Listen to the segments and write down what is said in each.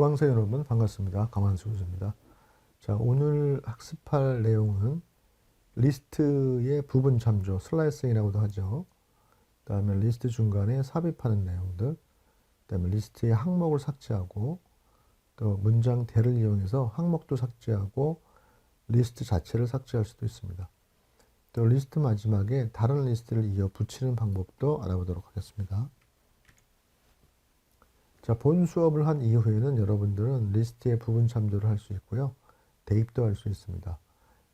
수강생 여러분 반갑습니다. 강환수 교수입니다. 자, 오늘 학습할 내용은 리스트의 부분 참조, 슬라이싱이라고도 하죠. 그 다음에 리스트 중간에 삽입하는 내용들, 그 다음에 리스트의 항목을 삭제하고 또 문장 대를 이용해서 항목도 삭제하고 리스트 자체를 삭제할 수도 있습니다. 또 리스트 마지막에 다른 리스트를 이어 붙이는 방법도 알아보도록 하겠습니다. 자, 본 수업을 한 이후에는 여러분들은 리스트의 부분 참조를 할 수 있고요. 대입도 할 수 있습니다.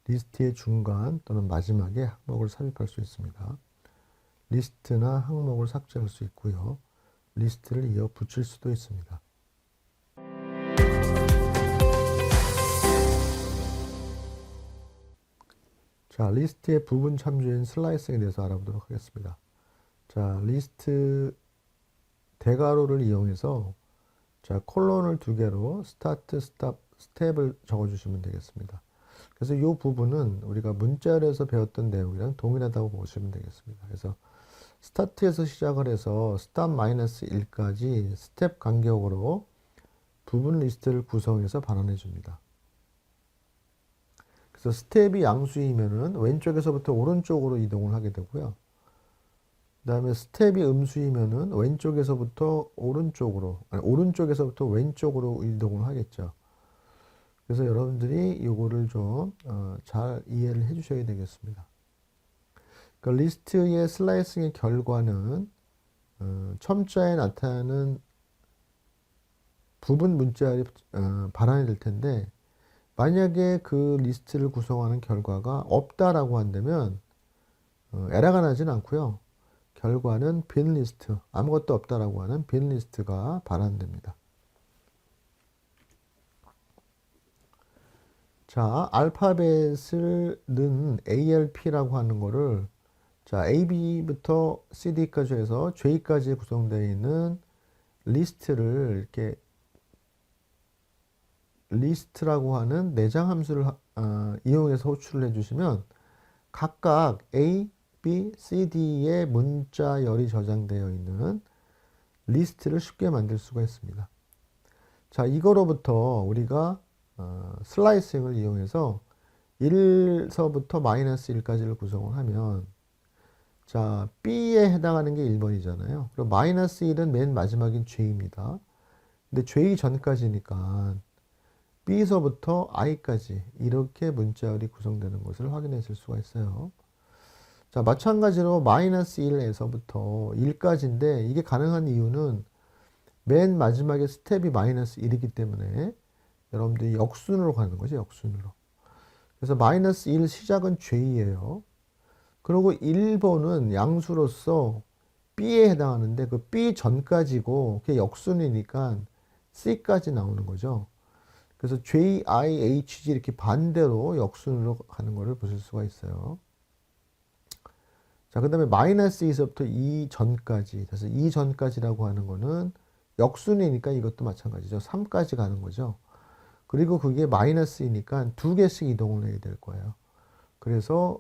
리스트의 중간 또는 마지막에 항목을 삽입할 수 있습니다. 리스트나 항목을 삭제할 수 있고요. 리스트를 이어 붙일 수도 있습니다. 자, 리스트의 부분 참조인 슬라이싱에 대해서 알아보도록 하겠습니다. 자, 리스트 대괄호를 이용해서 자, 콜론을 두 개로 스타트, 스탑, 스텝을 적어주시면 되겠습니다. 그래서 이 부분은 우리가 문자열에서 배웠던 내용이랑 동일하다고 보시면 되겠습니다. 그래서 스타트에서 시작을 해서 스탑 -1까지 스텝 간격으로 부분 리스트를 구성해서 반환해 줍니다. 그래서 스텝이 양수이면은 왼쪽에서부터 오른쪽으로 이동을 하게 되고요. 그 다음에 스텝이 음수이면은 왼쪽에서부터 오른쪽으로, 오른쪽에서부터 왼쪽으로 이동을 하겠죠. 그래서 여러분들이 이거를 좀 잘 이해를 해 주셔야 되겠습니다. 그 리스트의 슬라이싱의 결과는 첨자에 나타나는 부분 문자열이 반환이 될 텐데, 만약에 그 리스트를 구성하는 결과가 없다라고 한다면 에러가 나진 않고요. 결과는 빈 리스트, 아무것도 없다라고 하는 빈 리스트가 반환됩니다. 자, 알파벳을 넣은 ALP라고 하는 거를 자, AB부터 CD까지 해서 J까지 구성되어 있는 리스트를 이렇게 리스트라고 하는 내장 함수를 이용해서 호출을 해주시면 각각 A, B, C, D의 문자열이 저장되어 있는 리스트를 쉽게 만들 수가 있습니다. 자, 이거로부터 우리가 슬라이싱을 이용해서 1서부터 -1까지를 구성을 하면 자, B에 해당하는 게 1번이잖아요. 그럼 -1은 맨 마지막인 J입니다. 근데 J 전까지니까 B서부터 I까지 이렇게 문자열이 구성되는 것을 확인해 줄 수가 있어요. 자, 마찬가지로 -1에서부터 1까지인데 이게 가능한 이유는 맨 마지막에 스텝이 -1이기 때문에 여러분들이 역순으로 가는 거죠. 역순으로. 그래서 -1 시작은 J예요. 그리고 1번은 양수로서 B에 해당하는데 그 B 전까지고 그게 역순이니까 C까지 나오는 거죠. 그래서 J, I, H, G 이렇게 반대로 역순으로 가는 것을 보실 수가 있어요. 자, 그 다음에 -2서부터 2 전까지. 그래서 2 전까지라고 하는 거는 역순이니까 이것도 마찬가지죠. 3까지 가는 거죠. 그리고 그게 -이니까 두 개씩 이동을 해야 될 거예요. 그래서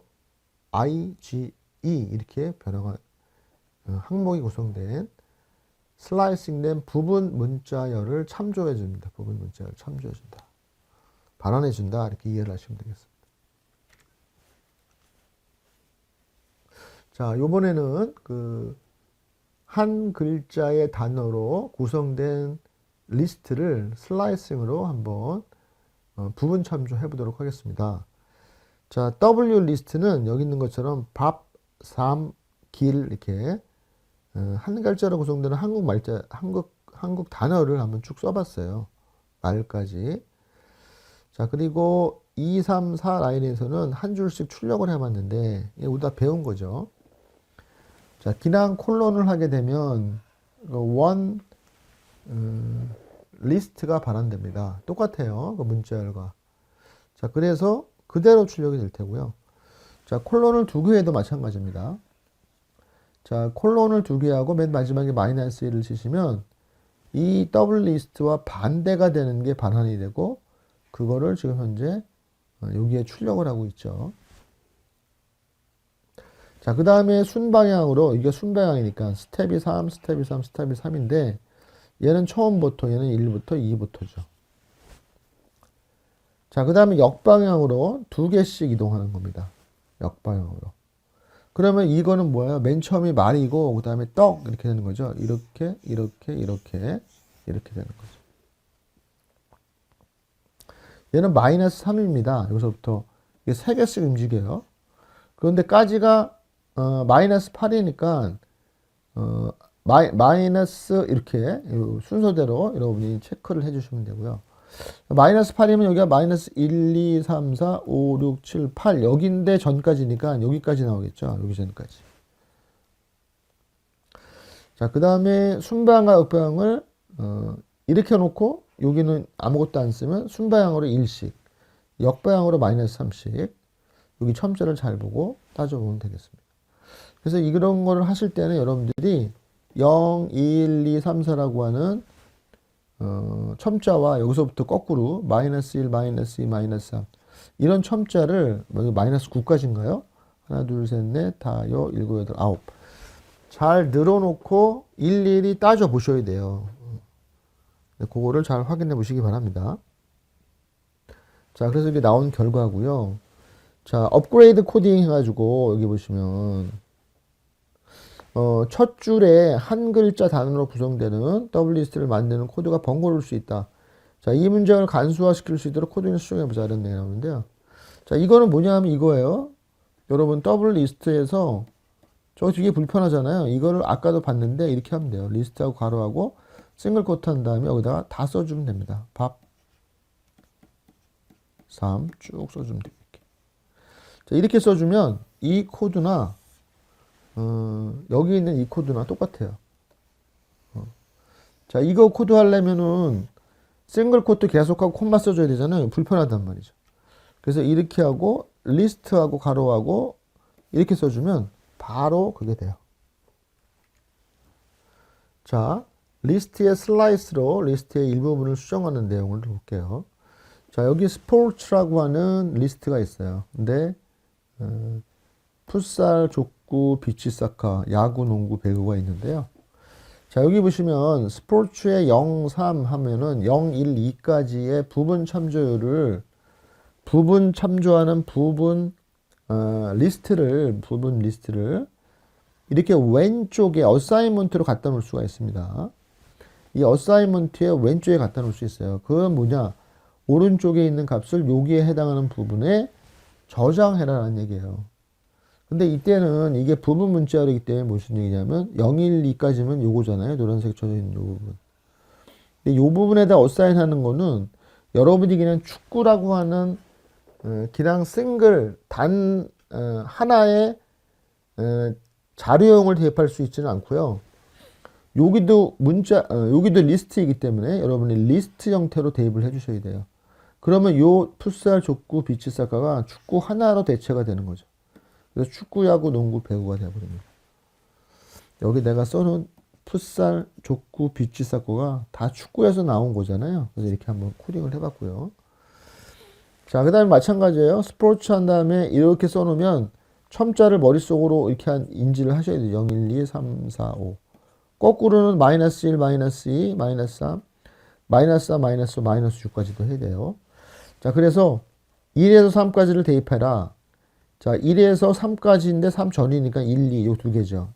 I, G, E 이렇게 변화가 항목이 구성된 슬라이싱된 부분 문자열을 참조해 줍니다. 부분 문자열을 참조해 준다. 반환해 준다. 이렇게 이해를 하시면 되겠습니다. 자, 요번에는 한 글자의 단어로 구성된 리스트를 슬라이싱으로 한번 부분 참조해 보도록 하겠습니다. 자, W 리스트는 여기 있는 것처럼 밥, 삶, 길 이렇게 한 글자로 구성되는 한국 단어를 한번 쭉 써봤어요. 말까지. 자, 그리고 2, 3, 4 라인에서는 한 줄씩 출력을 해봤는데 이게 우리가 배운 거죠. 자, 기랑 콜론을 하게 되면 원 리스트가 반환됩니다. 똑같아요. 그 문자열과. 자, 그래서 그대로 출력이 될 테고요. 자, 콜론을 두 개 해도 마찬가지입니다. 자, 콜론을 두 개 하고 맨 마지막에 -1을 치시면 이 더블 리스트와 반대가 되는 게 반환이 되고 그거를 지금 현재 여기에 출력을 하고 있죠. 자, 그 다음에 순방향으로, 이게 순방향이니까 스텝이 3, 스텝이 3, 스텝이 3인데 얘는 처음부터, 얘는 1부터 2부터죠. 자, 그 다음에 역방향으로 두 개씩 이동하는 겁니다. 역방향으로. 그러면 이거는 뭐예요? 맨 처음이 말이고, 그 다음에 떡, 이렇게 되는 거죠. 이렇게, 이렇게, 이렇게, 이렇게 되는 거죠. 얘는 마이너스 3입니다. 여기서부터. 이게 세 개씩 움직여요. 그런데 까지가, 마이너스 8이니까, 마이너스 이렇게 순서대로 여러분이 체크를 해주시면 되고요. 마이너스 8이면 여기가 마이너스 1, 2, 3, 4, 5, 6, 7, 8 여기인데 전까지니까 여기까지 나오겠죠. 여기 전까지. 자, 그 다음에 순방향과 역방향을 이렇게 놓고 여기는 아무것도 안 쓰면 순방향으로 1씩, 역방향으로 마이너스 3씩 여기 첨자를 잘 보고 따져보면 되겠습니다. 그래서 이런 거를 하실 때는 여러분들이 0, 1, 2, 3, 4라고 하는 첨자와 여기서부터 거꾸로 마이너스 1, 마이너스 2, 마이너스 3 이런 첨자를 마이너스 9까지인가요? 하나, 둘, 셋, 넷, 다, 여, 일곱, 여덟, 아홉 잘 늘어놓고 일일이 따져 보셔야 돼요. 그거를 잘 확인해 보시기 바랍니다. 자, 그래서 이게 나온 결과고요. 자, 업그레이드 코딩 해가지고 여기 보시면 첫 줄에 한 글자 단어로 구성되는 더블 리스트를 만드는 코드가 번거로울 수 있다. 자, 이 문장을 간소화시킬 수 있도록 코딩을 수정해보자. 이런 내용이 나오는데요. 자, 이거는 뭐냐 하면 이거예요. 여러분, 더블 리스트에서 저 되게 불편하잖아요. 이거를 아까도 봤는데 이렇게 하면 돼요. 리스트하고 괄호하고 싱글 코트 한 다음에 여기다가 다 써주면 됩니다. 밥 3 쭉 써주면 돼요. 이렇게. 자, 이렇게 써주면 이 코드나 여기 있는 이 코드나 똑같아요. 자, 이거 코드 하려면은 싱글 코트 계속하고 콤마 써줘야 되잖아요. 불편하단 말이죠. 그래서 이렇게 하고 리스트하고 가로하고 이렇게 써주면 바로 그게 돼요. 자, 리스트의 슬라이스로 리스트의 일부분을 수정하는 내용을 볼게요. 자, 여기 스포츠라고 하는 리스트가 있어요. 근데 풋살, 족구, 비치사카, 야구, 농구, 배구가 있는데요. 자, 여기 보시면 스포츠의 0, 3 하면은 0, 1, 2까지의 부분 참조율을 부분 참조하는 부분 리스트를 이렇게 왼쪽에 어사이먼트로 갖다 놓을 수가 있습니다. 이 어사이먼트의 왼쪽에 갖다 놓을 수 있어요. 그건 뭐냐? 오른쪽에 있는 값을 여기에 해당하는 부분에 저장해라라는 얘기예요. 근데 이때는 이게 부분 문자열이기 때문에 무슨 얘기냐면 0, 1, 2까지면 요거잖아요. 노란색 쳐져 있는 요 부분. 근데 요 부분에다 어사인 하는 거는 여러분이 그냥 축구라고 하는 그냥 싱글 단 하나의 자료형을 대입할 수 있지는 않고요. 여기도 여기도 리스트이기 때문에 여러분이 리스트 형태로 대입을 해주셔야 돼요. 그러면 요 풋살, 족구, 비치사카가 축구 하나로 대체가 되는 거죠. 그래서 축구, 야구, 농구, 배구가 되어버립니다. 여기 내가 써놓은 풋살, 족구, 비치사카가 다 축구에서 나온 거잖아요. 그래서 이렇게 한번 코딩을 해봤고요. 자, 그 다음에 마찬가지예요. 스포츠 한 다음에 이렇게 써놓으면 첨자를 머릿속으로 이렇게 인지를 하셔야 돼요. 0, 1, 2, 3, 4, 5. 거꾸로는 마이너스 1, 마이너스 2, 마이너스 3, 마이너스 4, 마이너스 5, 마이너스 6까지도 해야 돼요. 자, 그래서 1에서 3까지를 대입해라. 자, 1에서 3까지인데 3 전이니까 1, 2, 요 두 개죠.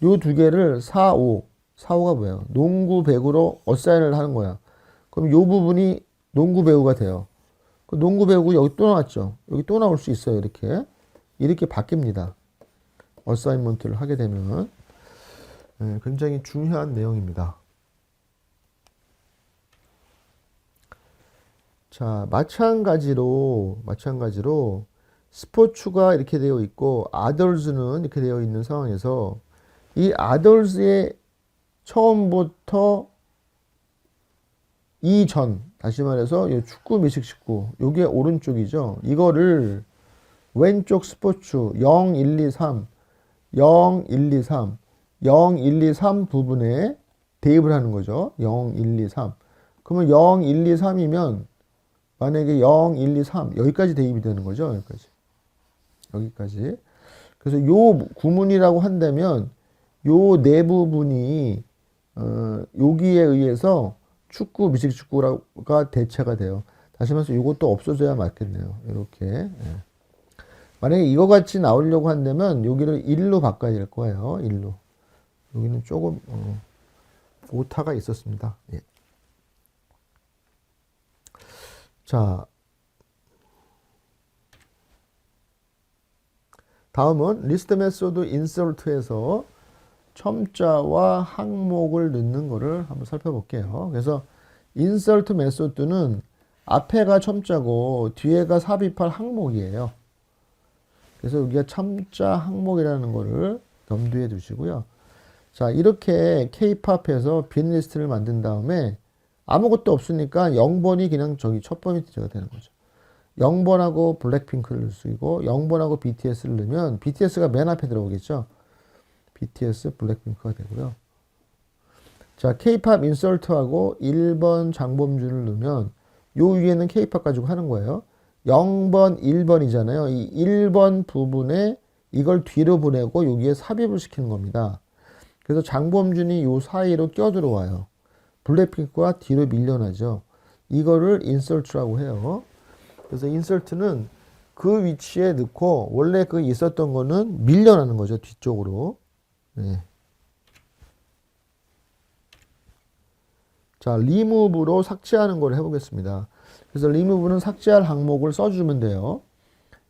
요 두 개를 4, 5. 4, 5가 뭐예요? 농구, 배구로 어사인을 하는 거야. 그럼 요 부분이 농구, 배구가 돼요. 그 농구, 배구 여기 또 나왔죠? 여기 또 나올 수 있어요. 이렇게 바뀝니다. 어사인먼트를 하게 되면. 굉장히 중요한 내용입니다. 자, 마찬가지로 스포츠가 이렇게 되어 있고 others는 이렇게 되어 있는 상황에서 이 others의 처음부터 이전, 다시 말해서 이 축구, 미식, 식구, 요게 오른쪽이죠. 이거를 왼쪽 스포츠 0, 1, 2, 3, 0, 1, 2, 3, 0, 1, 2, 3 부분에 대입을 하는 거죠. 0, 1, 2, 3. 그러면 0, 1, 2, 3이면 만약에 0, 1, 2, 3 여기까지 대입이 되는 거죠. 여기까지. 그래서 요 구문이라고 한다면 요 네 부분이 여기에 의해서 축구, 미식축구가 대체가 돼요. 다시 말해서 이것도 없어져야 맞겠네요. 이렇게. 예. 만약에 이거 같이 나오려고 한다면 여기를 1로 바꿔야 될 거예요. 1로. 여기는 조금 오타가 있었습니다. 예. 자, 다음은 리스트 메소드 인서트에서 첨자와 항목을 넣는 거를 한번 살펴볼게요. 그래서 인서트 메소드는 앞에가 첨자고 뒤에가 삽입할 항목이에요. 그래서 여기가 첨자 항목이라는 거를 염두에 두시고요. 자, 이렇게 K-팝에서 빈 리스트를 만든 다음에 아무것도 없으니까 0번이 그냥 저기 첫 번이 제가 되는 거죠. 0번하고 블랙핑크를 쓰고 0번하고 BTS를 넣으면 BTS가 맨 앞에 들어오겠죠. BTS 블랙핑크가 되고요. 자, K-팝 인서트하고 1번 장범준을 넣으면 요 위에는 K-팝 가지고 하는 거예요. 0번, 1번이잖아요. 이 1번 부분에 이걸 뒤로 보내고 여기에 삽입을 시키는 겁니다. 그래서 장범준이 요 사이로 껴들어와요. 블랙핑크가 뒤로 밀려나죠. 이거를 인서트라고 해요. 그래서 인서트는 그 위치에 넣고 원래 그 있었던 거는 밀려나는 거죠. 뒤쪽으로. 네. 자, 리무브로 삭제하는 걸 해보겠습니다. 그래서 리무브는 삭제할 항목을 써주면 돼요.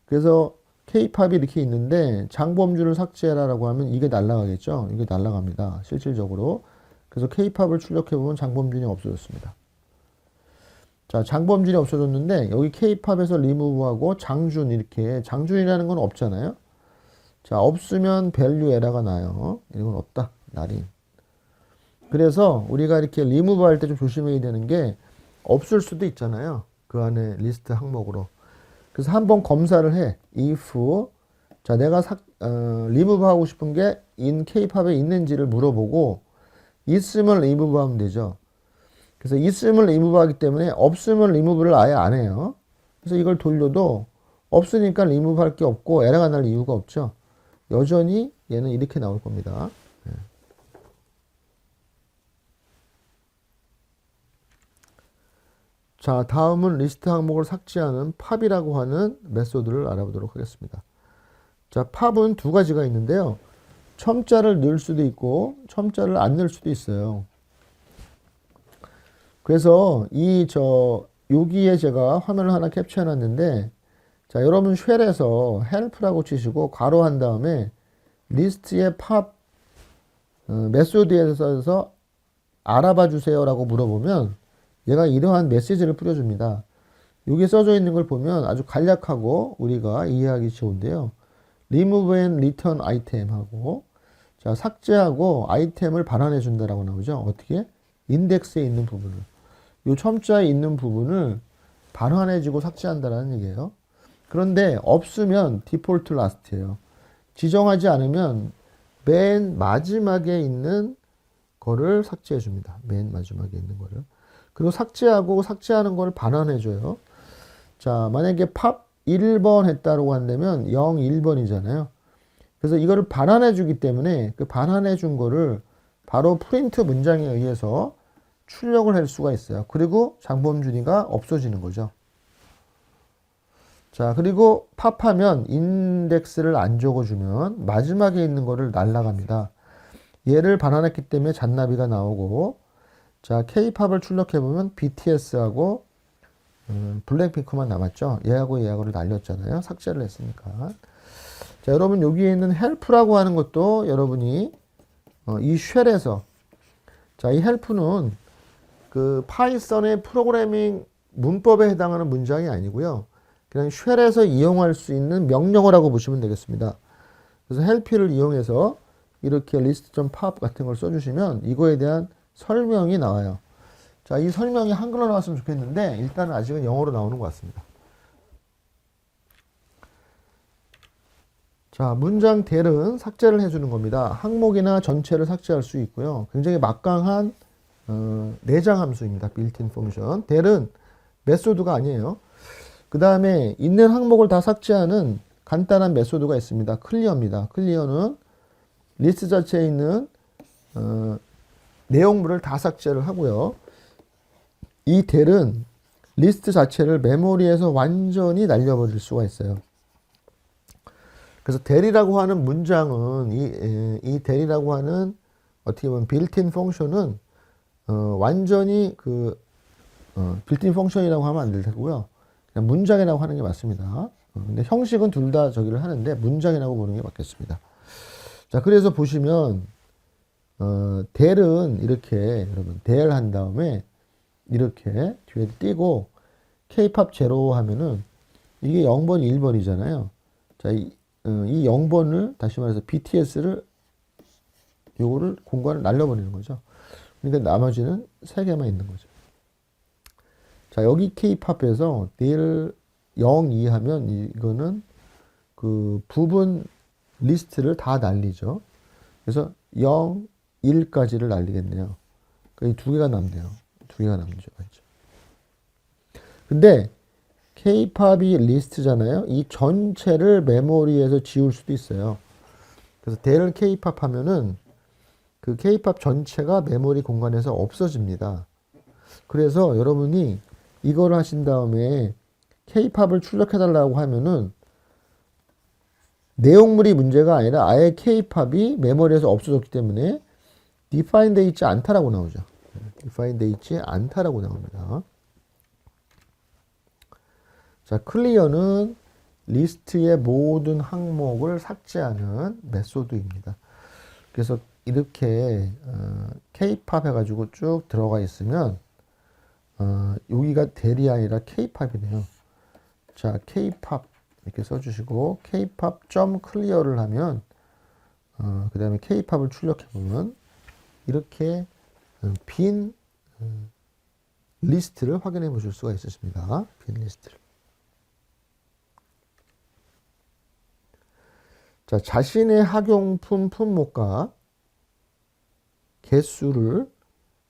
그래서 K-팝이 이렇게 있는데 장범준을 삭제해라라고 하면 이게 날아가겠죠. 이게 날아갑니다. 실질적으로. 그래서 K-팝을 출력해보면 장범준이 없어졌습니다. 자, 장범준이 없어졌는데 여기 K-팝에서 리무브하고 장준 이렇게 장준이라는 건 없잖아요. 자, 없으면 밸류 에러가 나요. 이건 없다. 날인. 그래서 우리가 이렇게 리무브 할 때 좀 조심해야 되는 게 없을 수도 있잖아요. 그 안에 리스트 항목으로. 그래서 한번 검사를 해. if 자, 내가 리무브 하고 싶은 게 in K-팝에 있는지를 물어보고 있으면 리무브 하면 되죠. 그래서 있으면 리무브 하기 때문에 없으면 리무브를 아예 안 해요. 그래서 이걸 돌려도 없으니까 리무브 할 게 없고 에러가 날 이유가 없죠. 여전히 얘는 이렇게 나올 겁니다. 자, 다음은 리스트 항목을 삭제하는 팝이라고 하는 메소드를 알아보도록 하겠습니다. 자, 팝은 두 가지가 있는데요. 첨자를 넣을 수도 있고 첨자를 안 넣을 수도 있어요. 그래서 여기에 제가 화면을 하나 캡처해 놨는데 자, 여러분 쉘에서 help라고 치시고 괄호한 다음에 리스트의 팝 메소드에서 알아봐 주세요라고 물어보면 얘가 이러한 메시지를 뿌려줍니다. 여기 써져 있는 걸 보면 아주 간략하고 우리가 이해하기 좋은데요. remove and return item 하고 자, 삭제하고 아이템을 반환해 준다라고 나오죠. 어떻게? 인덱스에 있는 부분을. 요 첨자에 있는 부분을 반환해 주고 삭제한다라는 얘기예요. 그런데 없으면 디폴트 라스트예요. 지정하지 않으면 맨 마지막에 있는 거를 삭제해 줍니다. 맨 마지막에 있는 거를. 그리고 삭제하고 삭제하는 걸 반환해 줘요. 자, 만약에 팝 1번 했다고 한다면 0, 1번이잖아요. 그래서 이거를 반환해 주기 때문에 그 반환해 준 거를 바로 프린트 문장에 의해서 출력을 할 수가 있어요. 그리고 장범준이가 없어지는 거죠. 자, 그리고 팝하면 인덱스를 안 적어주면 마지막에 있는 거를 날라갑니다. 얘를 반환했기 때문에 잔나비가 나오고 자, K-팝을 출력해보면 BTS하고 블랙핑크만 남았죠. 얘하고를 날렸잖아요. 삭제를 했으니까. 자, 여러분 여기에 있는 help라고 하는 것도 여러분이 이 쉘에서 자, 이 help는 그 파이썬의 프로그래밍 문법에 해당하는 문장이 아니고요. 그냥 쉘에서 이용할 수 있는 명령어라고 보시면 되겠습니다. 그래서 help를 이용해서 이렇게 list.pop 같은 걸 써주시면 이거에 대한 설명이 나와요. 자, 이 설명이 한글로 나왔으면 좋겠는데 일단은 아직은 영어로 나오는 것 같습니다. 자, 문장 델은 삭제를 해주는 겁니다. 항목이나 전체를 삭제할 수 있고요. 굉장히 막강한 내장 함수입니다. 빌트인 펑션. 델은 메소드가 아니에요. 그 다음에 있는 항목을 다 삭제하는 간단한 메소드가 있습니다. 클리어입니다. 클리어는 리스트 자체에 있는 내용물을 다 삭제를 하고요. 이 델은 리스트 자체를 메모리에서 완전히 날려버릴 수가 있어요. 그래서 델이라고 하는 문장은 이 델이라고 하는 어떻게 보면 빌트인 펑션은 완전히 빌트인 펑션이라고 하면 안 될 테고요. 그냥 문장이라고 하는 게 맞습니다. 근데 형식은 둘 다 저기를 하는데 문장이라고 보는 게 맞겠습니다. 자, 그래서 보시면 델은 이렇게 여러분 델 한 다음에 이렇게 뒤에 띄고 K팝 제로 하면은 이게 0번, 1번이잖아요. 자, 이 0번을 다시 말해서 BTS를 요거를 공간을 날려버리는 거죠. 그러니까 나머지는 3개만 있는 거죠. 자, 여기 K팝에서 델 0, 2 하면 이거는 그 부분 리스트를 다 날리죠. 그래서 0, 1까지를 날리겠네요. 그러니까 이 2개가 남네요. 2개가 남죠. 근데 K팝이 리스트잖아요. 이 전체를 메모리에서 지울 수도 있어요. 그래서 델 K팝 하면은 그 K팝 전체가 메모리 공간에서 없어집니다. 그래서 여러분이 이걸 하신 다음에 K팝을 출력해달라고 하면은 내용물이 문제가 아니라 아예 K팝이 메모리에서 없어졌기 때문에 define 되어 있지 않다라고 나오죠. define 되어 있지 않다라고 나옵니다. 자, 클리어는 리스트의 모든 항목을 삭제하는 메소드입니다. 그래서 이렇게 K팝 해가지고 쭉 들어가 있으면 여기가 델이 아니라 K팝이네요. 자, K팝 이렇게 써주시고 K팝.clear를 하면 그 다음에 K팝을 출력해 보면 이렇게 빈 리스트를 확인해 보실 수가 있으십니다. 빈 리스트를. 자, 자신의 학용품 품목과 개수를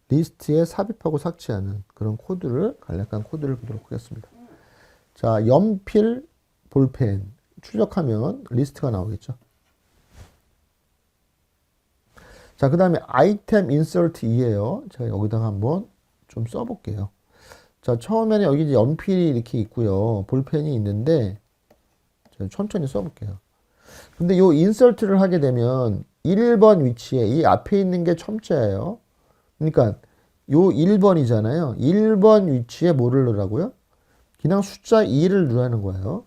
리스트에 삽입하고 삭제하는 그런 코드를 간략한 코드를 보도록 하겠습니다. 자, 연필, 볼펜 출력하면 리스트가 나오겠죠. 자, 그 다음에 아이템 인서트 2예요. 제가 여기다가 한번 좀 써볼게요. 자, 처음에는 여기 이제 연필이 이렇게 있고요. 볼펜이 있는데 제가 천천히 써볼게요. 근데 요 인서트를 하게 되면 1번 위치에 이 앞에 있는 게 첨자예요. 그러니까 요 1번이잖아요. 1번 위치에 뭐를 넣으라고요? 그냥 숫자 2를 넣으라는 거예요.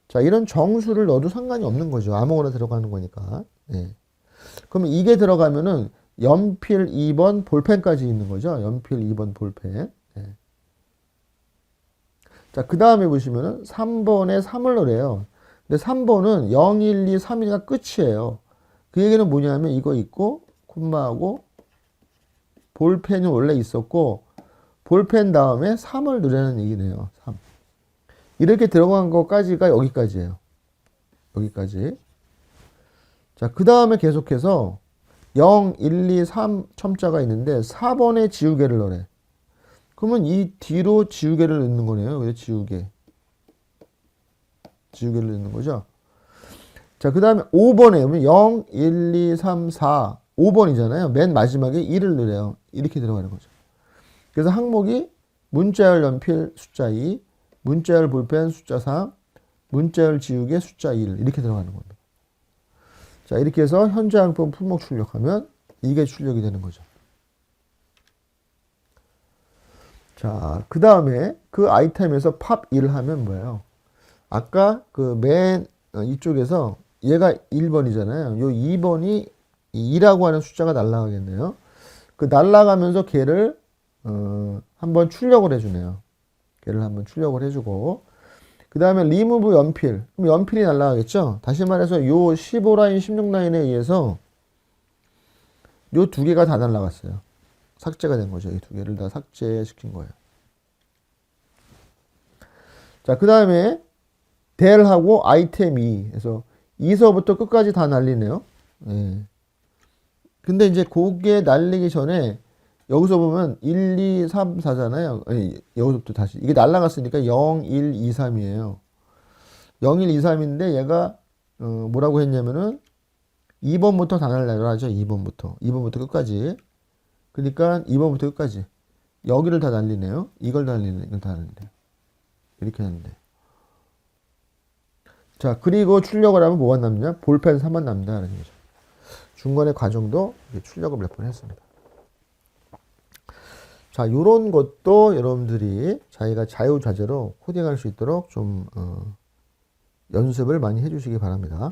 자, 이런 정수를 넣어도 상관이 없는 거죠. 아무거나 들어가는 거니까. 네. 그러면 이게 들어가면은 연필 2번 볼펜까지 있는 거죠. 연필 2번 볼펜. 네. 자, 그 다음에 보시면은 3번에 3을 넣으래요. 근데 3번은 0, 1, 2, 3, 1가 끝이에요. 그 얘기는 뭐냐면 이거 있고 콤마하고 볼펜이 원래 있었고 볼펜 다음에 3을 넣으라는 얘기네요. 3. 이렇게 들어간 것까지가 여기까지예요. 여기까지. 자, 그 다음에 계속해서 0, 1, 2, 3 첨자가 있는데 4번에 지우개를 넣으래. 그러면 이 뒤로 지우개를 넣는 거네요. 왜 지우개? 지우개를 넣는 거죠. 자, 그 다음에 5번에 0, 1, 2, 3, 4 5번이잖아요. 맨 마지막에 1을 넣으래요. 이렇게 들어가는 거죠. 그래서 항목이 문자열 연필 숫자 2, 문자열 볼펜 숫자 3, 문자열 지우개 숫자 1 이렇게 들어가는 겁니다. 자, 이렇게 해서 현재 항품 품목 출력하면 이게 출력이 되는 거죠. 자, 그 다음에 그 아이템에서 팝 1 하면 뭐예요? 아까 그 맨 이쪽에서 얘가 1번이잖아요. 요 2번이 2라고 하는 숫자가 날아가겠네요. 그 날아가면서 걔를 한번 출력을 해주네요. 걔를 한번 출력을 해주고 그 다음에 리무브 연필. 그럼 연필이 날아가겠죠. 다시 말해서 요 15라인 16라인에 의해서 요 2개가 다 날아갔어요. 삭제가 된 거죠. 이 2개를 다 삭제시킨 거예요. 자, 그 다음에 델하고 아이템 2 해서 2서부터 끝까지 다 날리네요. 네. 근데 이제 그게 날리기 전에 여기서 보면 1, 2, 3, 4잖아요. 아니, 여기서부터 다시. 이게 날라갔으니까 0, 1, 2, 3이에요. 0, 1, 2, 3인데 얘가 뭐라고 했냐면은 2번부터 다 날라가죠. 2번부터. 2번부터 끝까지. 그러니까 2번부터 끝까지. 여기를 다 날리네요. 이걸 다 날리네요. 이걸 다 날리네요. 이렇게 하는데. 자, 그리고 출력을 하면 뭐가 남냐? 볼펜 3만 남는다는 거죠. 중간에 과정도 출력을 몇 번 했습니다. 자, 요런 것도 여러분들이 자기가 자유자재로 코딩할 수 있도록 좀 연습을 많이 해주시기 바랍니다.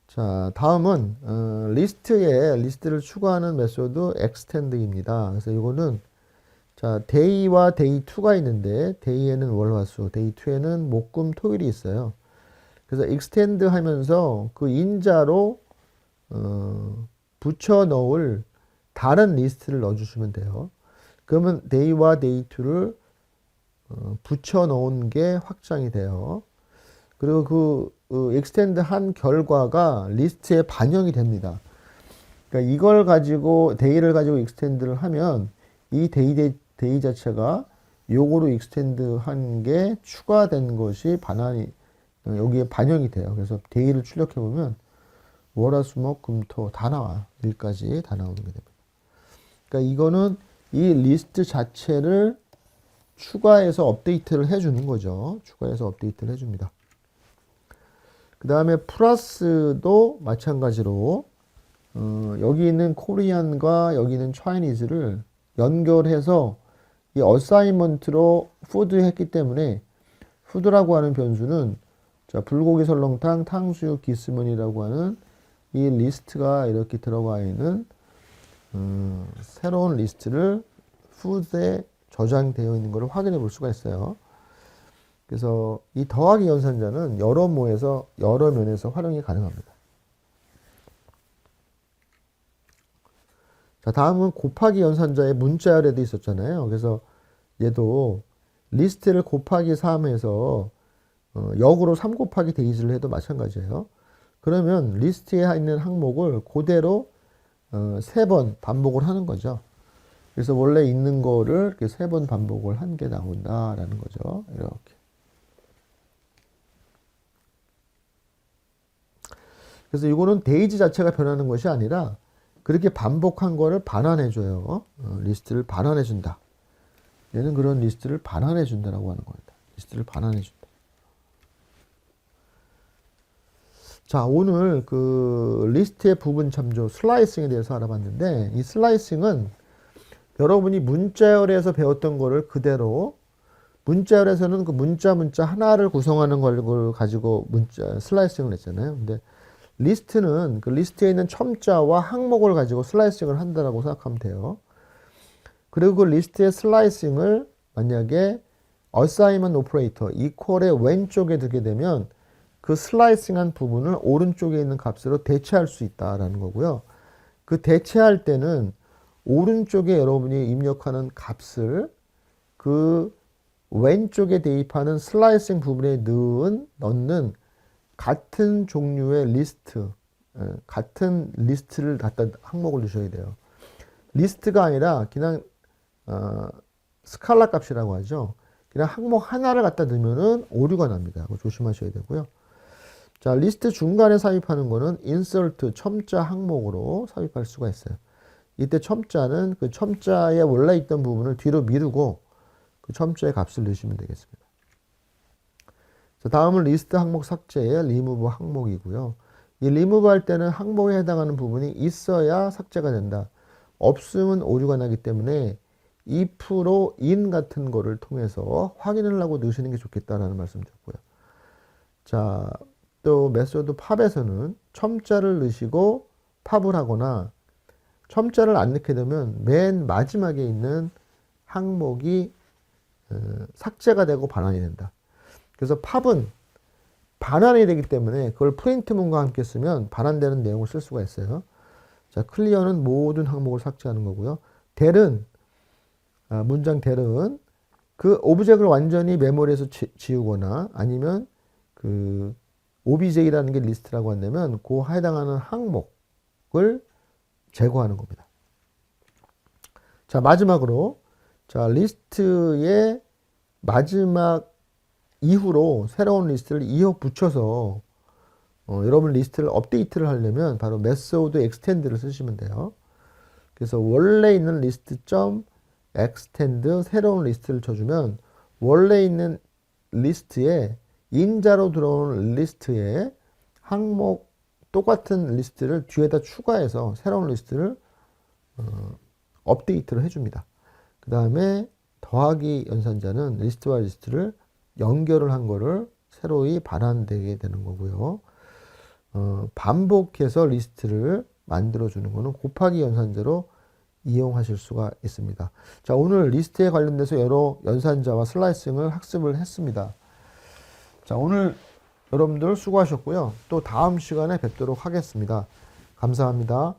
자, 다음은 리스트에 리스트를 추가하는 메소드 extend입니다. 그래서 이거는 자, day와 day2가 있는데 day에는 월화수, day2에는 목금 토일이 있어요. 그래서 extend 하면서 그 인자로 붙여 넣을 다른 리스트를 넣어주시면 돼요. 그러면 day와 day2를 붙여 넣은 게 확장이 돼요. 그리고 그 extend 한 결과가 리스트에 반영이 됩니다. 그러니까 이걸 가지고 day를 가지고 extend를 하면 이 day 자체가 요거로 extend 한 게 추가된 것이 여기에 반영이 돼요. 그래서 day를 출력해 보면 월화수목금토 다 나와요. 1까지 다 나오게 됩니다. 그러니까 이거는 이 리스트 자체를 추가해서 업데이트를 해주는 거죠. 추가해서 업데이트를 해줍니다. 그 다음에 플러스도 마찬가지로 여기 있는 코리안과 여기 있는 차이니즈를 연결해서 이 어사이먼트로 푸드 했기 때문에 푸드라고 하는 변수는 자, 불고기 설렁탕, 탕수육 기스문이라고 하는 이 리스트가 이렇게 들어가 있는 새로운 리스트를 푸드에 저장되어 있는 것을 확인해 볼 수가 있어요. 그래서 이 더하기 연산자는 여러 면에서 활용이 가능합니다. 자, 다음은 곱하기 연산자의 문자열에도 있었잖아요. 그래서 얘도 리스트를 곱하기 3해서 역으로 3 곱하기 데이지를 해도 마찬가지예요. 그러면 리스트에 있는 항목을 그대로 3번 반복을 하는 거죠. 그래서 원래 있는 거를 이렇게 3번 반복을 한 게 나온다라는 거죠. 이렇게. 그래서 이거는 데이지 자체가 변하는 것이 아니라 그렇게 반복한 거를 반환해줘요. 리스트를 반환해준다. 얘는 그런 리스트를 반환해준다라고 하는 겁니다. 리스트를 반환해준다. 자, 오늘 그 리스트의 부분 참조 슬라이싱에 대해서 알아봤는데 이 슬라이싱은 여러분이 문자열에서 배웠던 거를 그대로 문자열에서는 그 문자 하나를 구성하는 걸 가지고 슬라이싱을 했잖아요. 근데 리스트는 그 리스트에 있는 첨자와 항목을 가지고 슬라이싱을 한다라고 생각하면 돼요. 그리고 그 리스트의 슬라이싱을 만약에 어사이먼 오퍼레이터 이퀄의 왼쪽에 두게 되면 그 슬라이싱한 부분을 오른쪽에 있는 값으로 대체할 수 있다라는 거고요. 그 대체할 때는 오른쪽에 여러분이 입력하는 값을 그 왼쪽에 대입하는 슬라이싱 부분에 넣는 같은 종류의 리스트, 같은 리스트를 갖다 항목을 넣으셔야 돼요. 리스트가 아니라 그냥 스칼라 값이라고 하죠. 그냥 항목 하나를 갖다 넣으면은 오류가 납니다. 그거 조심하셔야 되고요. 자, 리스트 중간에 삽입하는 거는 insert 첨자 항목으로 삽입할 수가 있어요. 이때 첨자는 그 첨자에 원래 있던 부분을 뒤로 미루고 그 첨자의 값을 넣으시면 되겠습니다. 자, 다음은 리스트 항목 삭제의 remove 항목이고요. 이 remove 할 때는 항목에 해당하는 부분이 있어야 삭제가 된다. 없으면 오류가 나기 때문에 if로 in 같은 거를 통해서 확인을 하고 넣으시는 게 좋겠다라는 말씀 드렸고요. 자, 또 메소드 팝에서는 첨자를 넣으시고 팝을 하거나 첨자를 안 넣게 되면 맨 마지막에 있는 항목이 삭제가 되고 반환이 된다. 그래서 팝은 반환이 되기 때문에 그걸 프린트문과 함께 쓰면 반환되는 내용을 쓸 수가 있어요. 자, 클리어는 모든 항목을 삭제하는 거고요. del은 문장 del은 그 오브젝트를 완전히 메모리에서 지우거나 아니면 그 OBJ라는 게 리스트라고 한다면 그 해당하는 항목을 제거하는 겁니다. 자, 마지막으로 자, 리스트의 마지막 이후로 새로운 리스트를 이어 붙여서 여러분 리스트를 업데이트를 하려면 바로 메소드 extend를 쓰시면 돼요. 그래서 원래 있는 리스트 점 extend 새로운 리스트를 쳐주면 원래 있는 리스트에 인자로 들어오는 리스트에 항목 똑같은 리스트를 뒤에다 추가해서 새로운 리스트를 업데이트를 해줍니다. 그 다음에 더하기 연산자는 리스트와 리스트를 연결을 한 거를 새로이 반환되게 되는 거고요. 반복해서 리스트를 만들어주는 거는 곱하기 연산자로 이용하실 수가 있습니다. 자, 오늘 리스트에 관련돼서 여러 연산자와 슬라이싱을 학습을 했습니다. 자, 오늘 여러분들 수고하셨고요. 또 다음 시간에 뵙도록 하겠습니다. 감사합니다.